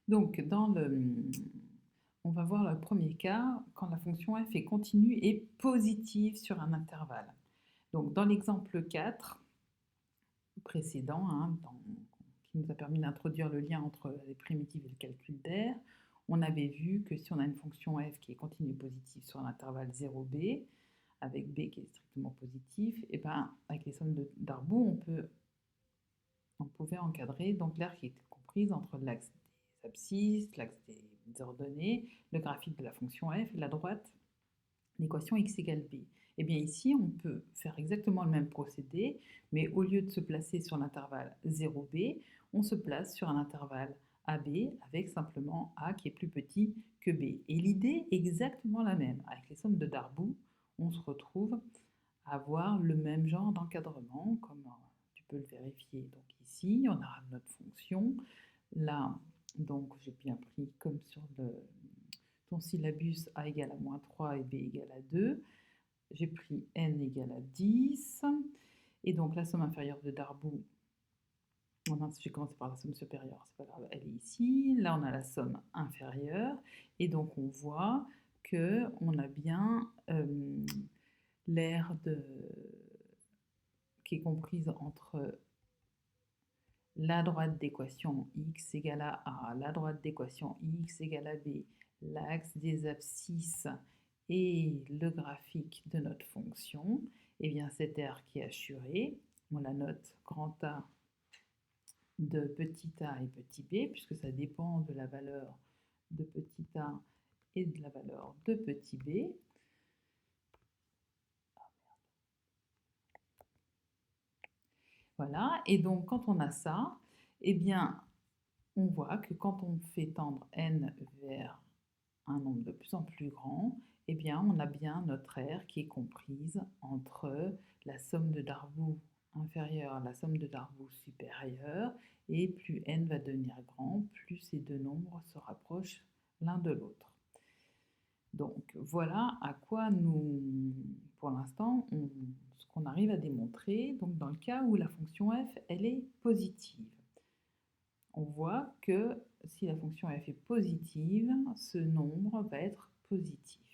Donc, on va voir le premier cas quand la fonction f est continue et positive sur un intervalle. Donc, dans l'exemple 4 précédent, qui nous a permis d'introduire le lien entre les primitives et le calcul d'air, on avait vu que si on a une fonction f qui est continue et positive sur l'intervalle 0b, avec b qui est strictement positif, et ben, avec les sommes d'Arboux, on pouvait encadrer donc l'aire qui était comprise entre l'axe des abscisses, l'axe des ordonnées, le graphique de la fonction f et la droite, l'équation x égale b. Et bien ici, on peut faire exactement le même procédé, mais au lieu de se placer sur l'intervalle 0b, on se place sur un intervalle AB avec simplement A qui est plus petit que B. Et l'idée est exactement la même. Avec les sommes de Darboux, on se retrouve à avoir le même genre d'encadrement, comme tu peux le vérifier. Donc ici, on a notre fonction. Là, donc j'ai bien pris comme sur ton syllabus A égale à moins 3 et B égale à 2. J'ai pris n égale à 10. Et donc la somme inférieure de Darboux, j'ai commencé par la somme supérieure, c'est pas grave, elle est ici. Là, on a la somme inférieure. Et donc on voit qu'on a bien l'aire qui est comprise entre la droite d'équation x égale à a, la droite d'équation x égale à b, l'axe des abscisses et le graphique de notre fonction, et bien cette aire qui est assurée, on la note grand A de petit a et petit b, puisque ça dépend de la valeur de petit a et de la valeur de petit b. Voilà, et donc quand on a ça, eh bien, on voit que quand on fait tendre n vers un nombre de plus en plus grand, eh bien, on a bien notre aire qui est comprise entre la somme de Darboux inférieure à la somme de Darboux supérieure, et plus n va devenir grand, plus ces deux nombres se rapprochent l'un de l'autre. Donc voilà à quoi pour l'instant, ce qu'on arrive à démontrer, donc dans le cas où la fonction f, elle est positive. On voit que si la fonction f est positive, ce nombre va être positif.